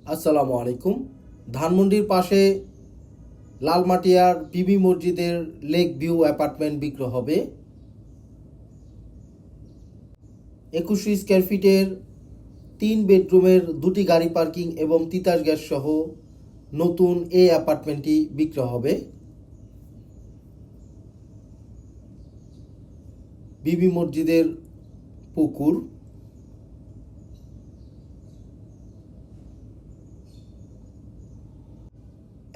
আসসালামু আলাইকুম। ধানমন্ডির পাশে লালমাটিয়ার বিবি মসজিদের লেক ভিউ অ্যাপার্টমেন্ট বিক্রি হবে। 21 স্কোয়ার ফিটের 3 বেডরুমের 2টি গাড়ি পার্কিং এবং তিতাস গ্যাস সহ নতুন এই অ্যাপার্টমেন্টটি বিক্রি হবে। বিবি মসজিদের পুকুর,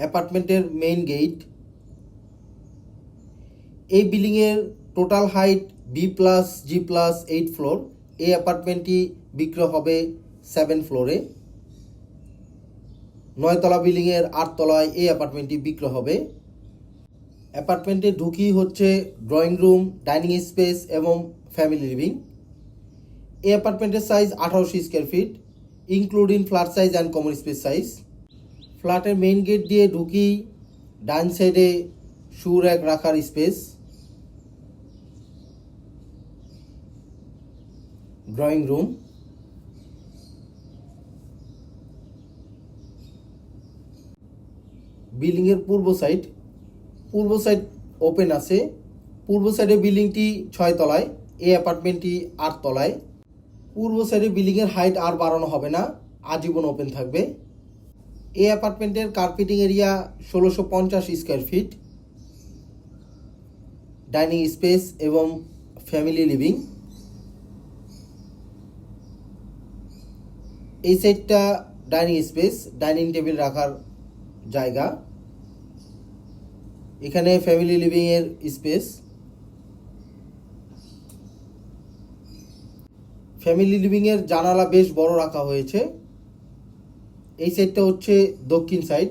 অ্যাপার্টমেন্টের মেইন গেট। এই বিল্ডিংয়ের টোটাল হাইট B+G+8 ফ্লোর। এই অ্যাপার্টমেন্টটি বিক্রি হবে 7 ফ্লোরে। 9তলা বিল্ডিংয়ের 8 তলায় এই অ্যাপার্টমেন্টটি বিক্রি হবে। অ্যাপার্টমেন্টে ঢুকি হচ্ছে ড্রয়িং রুম, ডাইনিং স্পেস এবং ফ্যামিলি লিভিং। এই অ্যাপার্টমেন্টের size 1800 square feet, including flat size and common space size. ফ্ল্যাটের মেইন গেট দিয়ে ঢুকি ডান সাইডে শু র্যাক রাখার স্পেস, ড্রয়িং রুম। বিল্ডিংয়ের পূর্ব সাইড ওপেন আছে। পূর্ব সাইডে বিল্ডিংটি 6 তলায়, এই অ্যাপার্টমেন্টটি 8 তলায়। পূর্ব সাইডে বিল্ডিংয়ের হাইট আর বাড়ানো হবে না, আজীবন ওপেন থাকবে। এই অ্যাপার্টমেন্টের carpeting area 1650 square feet, dining space এবং ফ্যামিলি লিভিং। এই সাইডটা ডাইনিং স্পেস, ডাইনিং টেবিল রাখার জায়গা। এখানে ফ্যামিলি লিভিং এর স্পেস। ফ্যামিলি লিভিং এর জানালা বেশ বড় রাখা হয়েছে। এই সাইডটা হচ্ছে দক্ষিণ সাইড,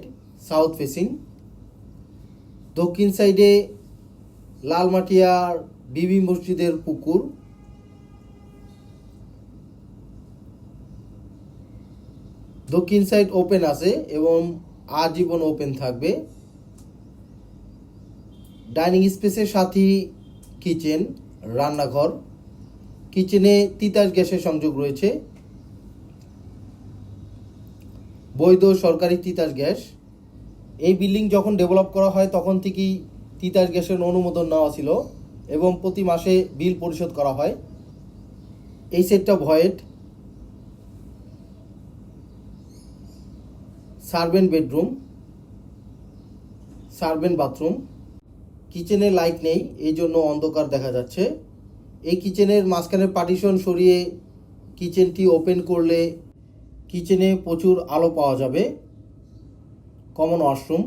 সাউথ ফেসিং। দক্ষিণ সাইডে লালমাটিয়ার বিবি মসজিদের পুকুর। দক্ষিণ সাইড ওপেন আছে এবং আজীবন ওপেন থাকবে। ডাইনিং স্পেসের সাথে কিচেন, রান্নাঘর। কিচেনে তিতাস গ্যাসের সংযোগ রয়েছে, বৈধ সরকারি তিতাস গ্যাস। এই বিল্ডিং যখন ডেভেলপ করা হয় তখন থেকেই তিতাস গ্যাসের অনুমোদন নেওয়া ছিল এবং প্রতি মাসে বিল পরিশোধ করা হয়। এই সেটটা void. Servant bedroom, servant bathroom. কিচেনে লাইট নেই, এই জন্য অন্ধকার দেখা যাচ্ছে। এই কিচেনের মাঝখানের পার্টিশন সরিয়ে কিচেনটি ওপেন করলে কিচেনে প্রচুর আলো পাওয়া যাবে। Common washroom.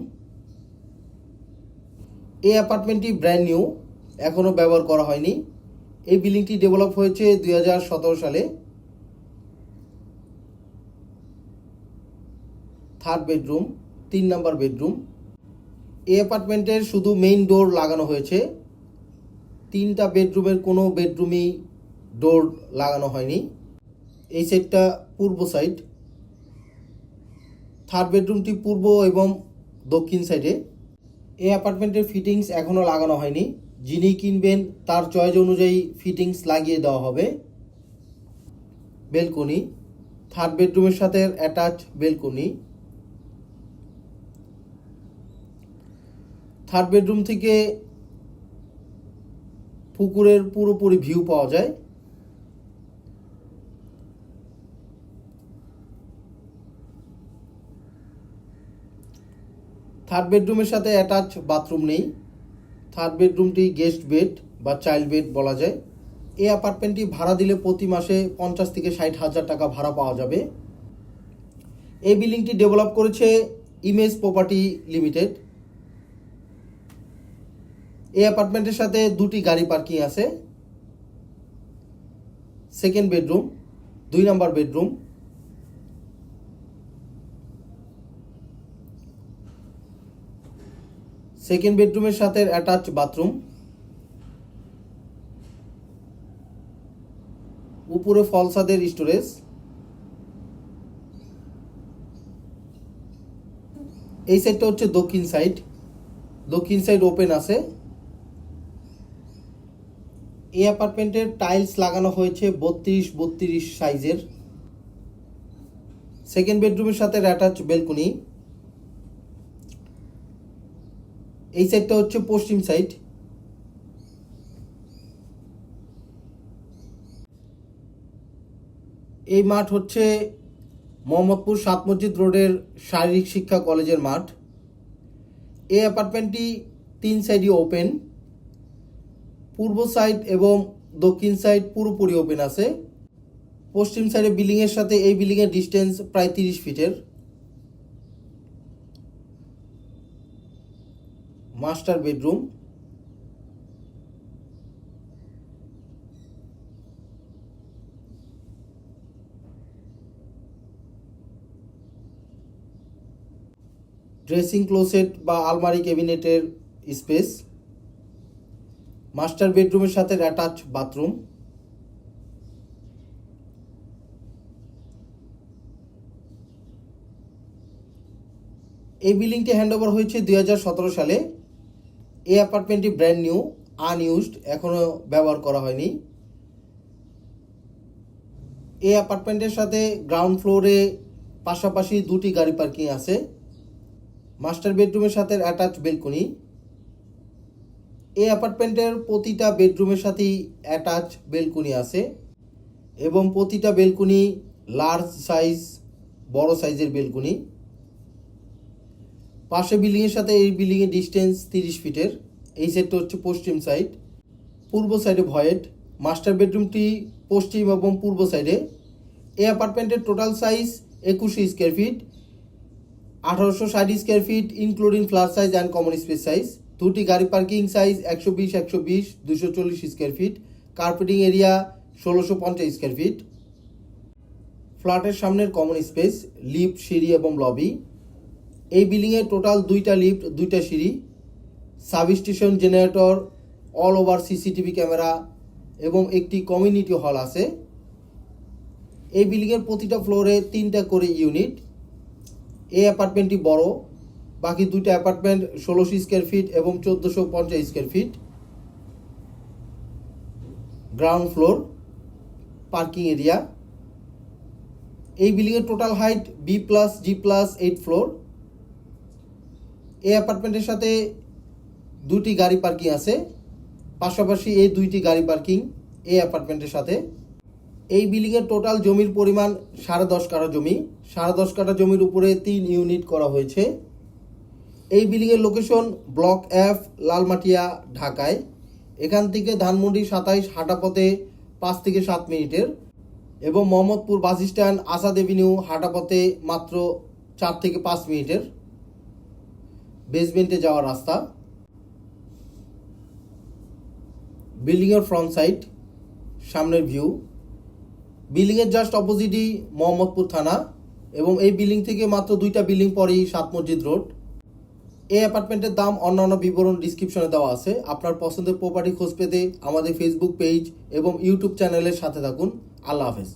এই অ্যাপার্টমেন্টটি ব্র্যান্ড নিউ, এখনও ব্যবহার করা হয়নি। এই বিল্ডিংটি ডেভেলপ হয়েছে 2017 সালে। 3rd বেডরুম, 3 নম্বর বেডরুম। এই অ্যাপার্টমেন্টের শুধু মেইন ডোর লাগানো হয়েছে, 3টা বেডরুমের কোনো বেডরুমেই ডোর লাগানো হয়নি। এই সাইডটা পূর্ব সাইড। 3rd বেডরুমটি পূর্ব এবং দক্ষিণ সাইডে। এই অ্যাপার্টমেন্টের ফিটিংস এখনও লাগানো হয়নি, যিনি কিনবেন তার চয়েস অনুযায়ী ফিটিংস লাগিয়ে দেওয়া হবে। বেলকনি, 3rd বেডরুমের সাথে অ্যাটাচ বেলকনি। 3rd বেডরুম থেকে পুকুরের পুরোপুরি ভিউ পাওয়া যায়। থার্ড বেডরুমের সাথে অ্যাটাচ বাথরুম নেই। 3rd বেডরুমটি গেস্ট বেড বা চাইল্ড বেড বলা যায়। এই অ্যাপার্টমেন্টটি ভাড়া দিলে প্রতি মাসে 50 থেকে 60 হাজার টাকা ভাড়া পাওয়া যাবে। এই বিল্ডিংটি ডেভেলপ করেছে ইমেজ প্রপার্টি লিমিটেড। এই অ্যাপার্টমেন্টের সাথে 2টি গাড়ি পার্কিং আছে। সেকেন্ড বেডরুম, 2 নম্বর বেডরুম। সেকেন্ড বেডরুমের সাথে অ্যাটাচ বাথরুম। উপরে ফলসাদের স্টোরেজ। এই সাইডটা হচ্ছে দক্ষিণ সাইড, দক্ষিণ সাইড ওপেন আছে। এই অ্যাপার্টমেন্টের টাইলস লাগানো হয়েছে 32 সাইজের। সেকেন্ড বেডরুমের সাথে অ্যাটাচ বেলকনি। এই সাইডটা হচ্ছে পশ্চিম সাইড। এই মাঠ হচ্ছে মোহাম্মদপুর 7 মসজিদ রোডের শারীরিক শিক্ষা কলেজের মাঠ। এই অ্যাপার্টমেন্টটি 3 সাইডই ওপেন। পূর্ব সাইড এবং দক্ষিণ সাইড পুরোপুরি ওপেন আছে। পশ্চিম সাইডে বিল্ডিংয়ের সাথে এই বিল্ডিংয়ের ডিস্টেন্স প্রায় 30 ফিটের। Master bedroom. ড্রেসিং ক্লোসেট বা আলমারি ক্যাবিনেটের স্পেস। মাস্টার বেডরুমের সাথে অ্যাটাচ বাথরুম। এই বিল্ডিংটি হ্যান্ডওভার হয়েছে 2017 সালে। এই অ্যাপার্টমেন্টটি ব্র্যান্ড নিউ, আনইউজড, এখনো ব্যবহার করা হয়নি। এই অ্যাপার্টমেন্টের সাথে গ্রাউন্ড ফ্লোরে পাশাপাশি 2টি গাড়ি পার্কিং আছে। মাস্টার বেডরুমের সাথে অ্যাটাচ বেলকনি। এই অ্যাপার্টমেন্টের প্রতিটা বেডরুমের সাথেই অ্যাটাচ বেলকনি আছে এবং প্রতিটা বেলকনি লার্জ সাইজ, বড় সাইজের বেলকনি। পাশে বিল্ডিংয়ের সাথে এই বিল্ডিংয়ের ডিস্টেন্স 30 ফিটের। এই সাইডটা হচ্ছে পশ্চিম সাইড। পূর্ব সাইডে ভয়েড। মাস্টার বেডরুমটি পশ্চিম এবং পূর্ব সাইডে। এই অ্যাপার্টমেন্টের total size 21 square feet, 1860 square feet including flat size and common space size. 2টি গাড়ি parking size 120, 240 square feet. Carpeting area 1650 square feet. ফ্ল্যাটের সামনের কমন স্পেস, লিফট, সিঁড়ি এবং লবি। এই বিল্ডিংয়ে টোটাল 2টা লিফট, 2টা সিঁড়ি, substation, generator, all over CCTV camera এবং একটি কমিউনিটি হল আছে। এই বিল্ডিংয়ের প্রতিটা ফ্লোরে 3টা করে ইউনিট। এই অ্যাপার্টমেন্টটি বড়। বাকি 2টা অ্যাপার্টমেন্ট 1600 স্কোয়ার ফিট এবং 1450 square feet. Ground floor, parking area. এই বিল্ডিংয়ের টোটাল হাইট B+G+8 ফ্লোর। এই অ্যাপার্টমেন্টের সাথে 2টি গাড়ি পার্কিং আছে। পাশাপাশি এই 2টি গাড়ি পার্কিং এই অ্যাপার্টমেন্টের সাথে। এই বিল্ডিংয়ের টোটাল জমির পরিমাণ 10.5 কাঠা জমি। 10.5 কাঠা জমির উপরে 3 ইউনিট করা হয়েছে। এই বিল্ডিংয়ের লোকেশন ব্লক F, লালমাটিয়া, ঢাকায়। এখান থেকে ধানমন্ডি 27 হাঁটা পথে 5 থেকে 7 মিনিটের এবং Mohammadpur bus stand, Asad Avenue হাঁটা পথে মাত্র 4 থেকে 5 মিনিটের বেসমেন্টে যাওয়ার রাস্তা। বিল্ডিংয়ের ফ্রন্ট সাইড, সামনের ভিউ। বিল্ডিংয়ের জাস্ট অপোজিটই মোহাম্মদপুর থানা এবং এই বিল্ডিং থেকে মাত্র 2টা বিল্ডিং পরেই 7 মসজিদ রোড। এই অ্যাপার্টমেন্টের দাম অন্যান্য বিবরণ ডিসক্রিপশনে দেওয়া আছে। আপনার পছন্দের প্রপার্টি খোঁজ পেতে আমাদের ফেসবুক পেজ এবং ইউটিউব চ্যানেলের সাথে থাকুন। আল্লাহ হাফেজ।